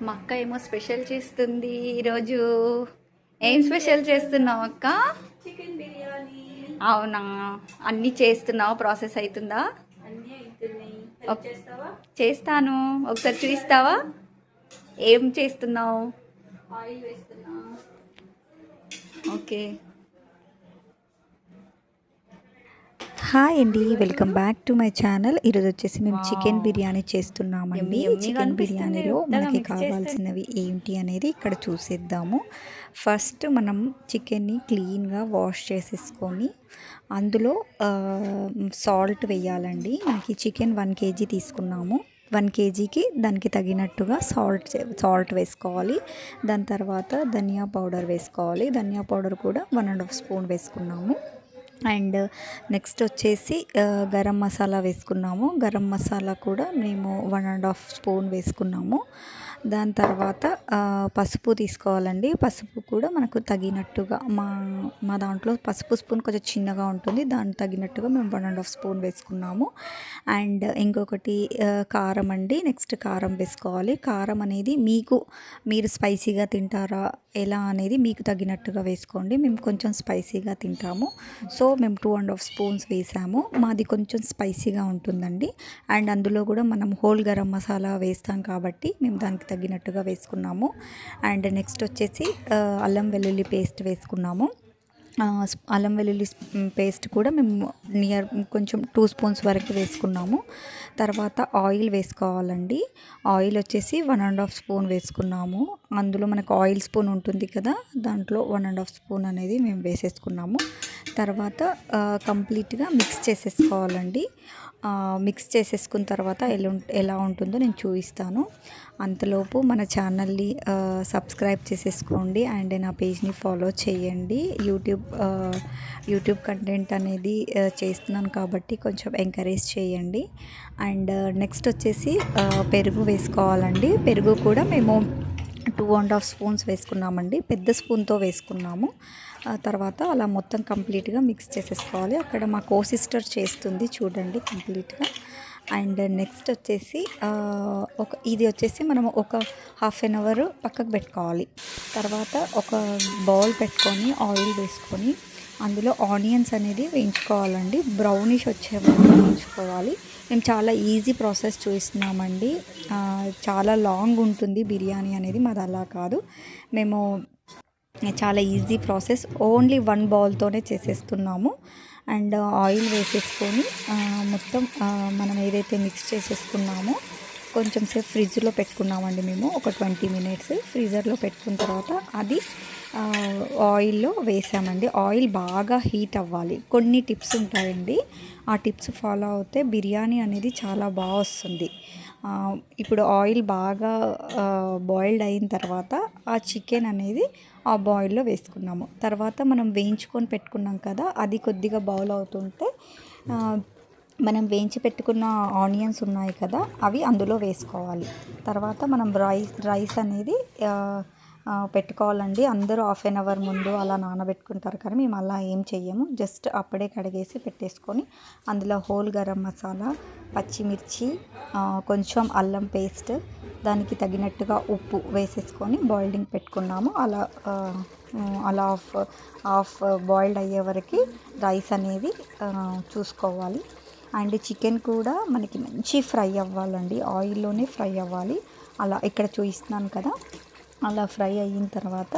మా అక్క ఏమో స్పెషల్ చేస్తుంది ఈరోజు. ఏం స్పెషల్ చేస్తున్నావు అక్క? చికెన్ బిర్యానీ. అవునా, అన్నీ చేస్తున్నావు? ప్రాసెస్ అవుతుందా? అన్నీ అవుతున్నాయి. హెల్ప్ చేస్తావా? చేస్తాను, ఒకసారి చూపిస్తావా? ఏం చేస్తున్నావు? ఆయిల్ వేస్తున్నా. ఓకే. హాయ్ అండి, welcome back to my channel. ఈరోజు వచ్చేసి మేము చికెన్ బిర్యానీ చేస్తున్నామండి. చికెన్ బిర్యానీలో మనకి కావాల్సినవి ఏంటి అనేది ఇక్కడ చూసేద్దాము. ఫస్ట్ మనం చికెన్ని క్లీన్గా వాష్ చేసేసుకొని అందులో సాల్ట్ వేయాలండి. మనకి చికెన్ 1 kg తీసుకున్నాము. 1 kgకి దానికి తగినట్టుగా సాల్ట్ వేసుకోవాలి. దాని తర్వాత ధనియా పౌడర్ వేసుకోవాలి. ధనియా పౌడర్ కూడా 1.5 స్పూన్ వేసుకున్నాము. అండ్ నెక్స్ట్ వచ్చేసి గరం మసాలా వేసుకున్నాము. గరం మసాలా కూడా మేము 1.5 స్పూన్ వేసుకున్నాము. దాని తర్వాత పసుపు తీసుకోవాలండి. పసుపు కూడా మనకు తగినట్టుగా మా దాంట్లో పసుపు స్పూన్ కొంచెం చిన్నగా ఉంటుంది, దానికి తగినట్టుగా మేము 1.5 స్పూన్ వేసుకున్నాము. అండ్ ఇంకొకటి కారం అండి. నెక్స్ట్ కారం వేసుకోవాలి. కారం అనేది మీరు స్పైసీగా తింటారా ఎలా అనేది మీకు తగినట్టుగా వేసుకోండి. మేము కొంచెం స్పైసీగా తింటాము, సో మేము 2.5 స్పూన్స్ వేసాము. మాది కొంచెం స్పైసీగా ఉంటుందండి. అండ్ అందులో కూడా మనం హోల్ గరం మసాలా వేస్తాం కాబట్టి మేము దానికి తగినట్టుగా వేసుకున్నాము. అండ్ నెక్స్ట్ వచ్చేసి అల్లం వెల్లుల్లి పేస్ట్ వేసుకున్నాము. అల్లం వెల్లుల్లి పేస్ట్ కూడా మేము కొంచెం 2 స్పూన్స్ వరకు వేసుకున్నాము. తర్వాత ఆయిల్ వేసుకోవాలండి. ఆయిల్ వచ్చేసి 1.5 స్పూన్ వేసుకున్నాము. అందులో మనకు ఆయిల్ స్పూన్ ఉంటుంది కదా, దాంట్లో 1.5 స్పూన్ అనేది మేము వేసేసుకున్నాము. తర్వాత కంప్లీట్గా మిక్స్ చేసేసుకోవాలండి. మిక్స్ చేసేసుకున్న తర్వాత ఎలా ఉంటుందో నేను చూపిస్తాను. అంతలోపు మన ఛానల్ని సబ్స్క్రైబ్ చేసేసుకోండి అండ్ నా పేజ్ని ఫాలో చేయండి. యూట్యూబ్ కంటెంట్ అనేది చేస్తున్నాను కాబట్టి కొంచెం ఎంకరేజ్ చేయండి. అండ్ నెక్స్ట్ వచ్చేసి పెరుగు వేసుకోవాలండి. పెరుగు కూడా మేము 2.5 స్పూన్స్ వేసుకున్నామండి. పెద్ద స్పూన్తో వేసుకున్నాము. తర్వాత అలా మొత్తం కంప్లీట్గా మిక్స్ చేసేసుకోవాలి. అక్కడ మా సిస్టర్ చేస్తుంది చూడండి కంప్లీట్గా. అండ్ నెక్స్ట్ వచ్చేసి ఇది వచ్చేసి మనము ఒక 1/2 అవర్ పక్కకు పెట్టుకోవాలి. తర్వాత ఒక బౌల్ పెట్టుకొని ఆయిల్ వేసుకొని అందులో ఆనియన్స్ అనేది వేయించుకోవాలండి. బ్రౌనిష్ వచ్చే వరకు వేయించుకోవాలి. మేము చాలా ఈజీ ప్రాసెస్ చూపిస్తున్నామండి. చాలా లాంగ్ ఉంటుంది బిర్యానీ అనేది, మాది అలా కాదు. మేము చాలా ఈజీ ప్రాసెస్, ఓన్లీ 1 బౌల్తోనే చేసేస్తున్నాము. అండ్ ఆయిల్ వేసేసుకొని మొత్తం మనం ఏదైతే మిక్స్ చేసేసుకున్నామో కొంచెం సేపు ఫ్రిడ్జ్లో పెట్టుకున్నామండి. మేము ఒక 20 మినిట్స్ ఫ్రీజర్లో పెట్టుకున్న తర్వాత అది ఆయిల్లో వేసామండి. ఆయిల్ బాగా హీట్ అవ్వాలి. కొన్ని టిప్స్ ఉంటాయండి, ఆ టిప్స్ ఫాలో అవుతే బిర్యానీ అనేది చాలా బాగా వస్తుంది. ఇప్పుడు ఆయిల్ బాగా బాయిల్డ్ అయిన తర్వాత ఆ చికెన్ అనేది ఆ బాయిల్లో వేసుకున్నాము. తర్వాత మనం వేయించుకొని పెట్టుకున్నాం కదా, అది కొద్దిగా బౌల్ అవుతుంటే మనం వేయించి పెట్టుకున్న ఆనియన్స్ ఉన్నాయి కదా, అవి అందులో వేసుకోవాలి. తర్వాత మనం రైస్ అనేది పెట్టుకోవాలండి. అందరూ 1/2 అవర్ ముందు అలా నానబెట్టుకుంటారు కానీ మేము అలా ఏం చెయ్యము. జస్ట్ అప్పుడే కడిగేసి పెట్టేసుకొని అందులో హోల్ గరం మసాలా, పచ్చిమిర్చి, కొంచెం అల్లం పేస్ట్, దానికి తగినట్టుగా ఉప్పు వేసేసుకొని బాయిలింగ్ పెట్టుకున్నాము. అలా హాఫ్ బాయిల్డ్ అయ్యే వరకు రైస్ అనేది చూసుకోవాలి. అండ్ చికెన్ కూడా మనకి మంచి ఫ్రై అవ్వాలండి, ఆయిల్లోనే ఫ్రై అవ్వాలి. అలా ఇక్కడ చూపిస్తున్నాను కదా, అలా ఫ్రై అయిన తర్వాత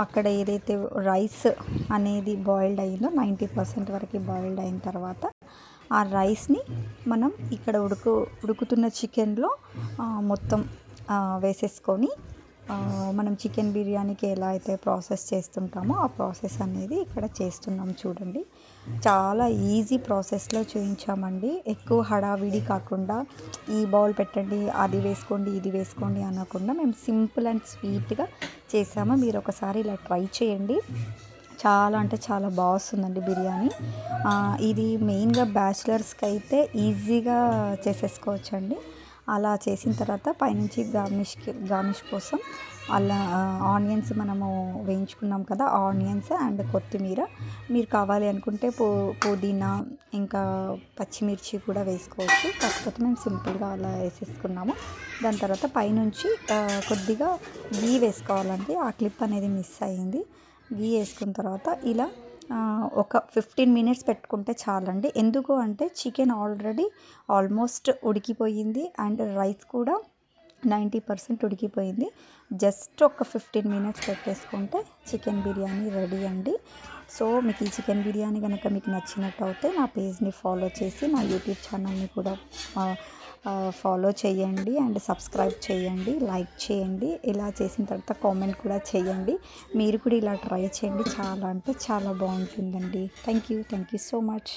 అక్కడ ఏదైతే రైస్ అనేది బాయిల్డ్ అయిందో 90% వరకు బాయిల్డ్ అయిన తర్వాత ఆ రైస్ని మనం ఇక్కడ ఉడుకుతున్న చికెన్లో మొత్తం వేసేసుకొని మనం చికెన్ బిర్యానీకి ఎలా అయితే ప్రాసెస్ చేస్తుంటామో ఆ ప్రాసెస్ అనేది ఇక్కడ చేస్తున్నాం చూడండి. చాలా ఈజీ ప్రాసెస్లో చూపించామండి. ఎక్కువ హడావిడి కాకుండా ఈ బౌల్ పెట్టండి, అది వేసుకోండి, ఇది వేసుకోండి అనకుండా మేము సింపుల్ అండ్ స్వీట్గా చేసాము. మీరు ఒకసారి ఇలా ట్రై చేయండి. చాలా అంటే చాలా బాగా వస్తుందండి బిర్యానీ. ఇది మెయిన్గా బ్యాచిలర్స్కి అయితే ఈజీగా చేసేసుకోవచ్చండి. అలా చేసిన తర్వాత పైనుంచి గార్నిష్ కోసం అలా ఆనియన్స్ మనము వేయించుకున్నాం కదా, ఆనియన్స్ అండ్ కొత్తిమీర. మీరు కావాలి అనుకుంటే పుదీనా ఇంకా పచ్చిమిర్చి కూడా వేసుకోవచ్చు. కాకపోతే మేము సింపుల్గా అలా వేసేసుకున్నాము. దాని తర్వాత పైనుంచి కొద్దిగా గీ వేసుకోవాలండి. ఆ క్లిప్ అనేది మిస్ అయ్యింది. గీ వేసుకున్న తర్వాత ఇలా ఒక 15 మినిట్స్ పెట్టుకుంటే చాలండి. ఎందుకు అంటే చికెన్ ఆల్రెడీ ఆల్మోస్ట్ ఉడికిపోయింది అండ్ రైస్ కూడా 90% ఉడికిపోయింది. జస్ట్ ఒక 15 మినిట్స్ పెట్టేసుకుంటే చికెన్ బిర్యానీ రెడీ అండి. సో మీకు ఈ చికెన్ బిర్యానీ కనుక మీకు నచ్చినట్టు అయితే నా పేజ్ని ఫాలో చేసి నా యూట్యూబ్ ఛానల్ని కూడా ఫాలో చేయండి అండ్ సబ్స్క్రైబ్ చేయండి, లైక్ చేయండి. ఇలా చేసిన తర్వాత కామెంట్ కూడా చేయండి. మీరు కూడా ఇలా ట్రై చేయండి. చాలా అంటే చాలా బాగుంటుందండి. Thank you so much.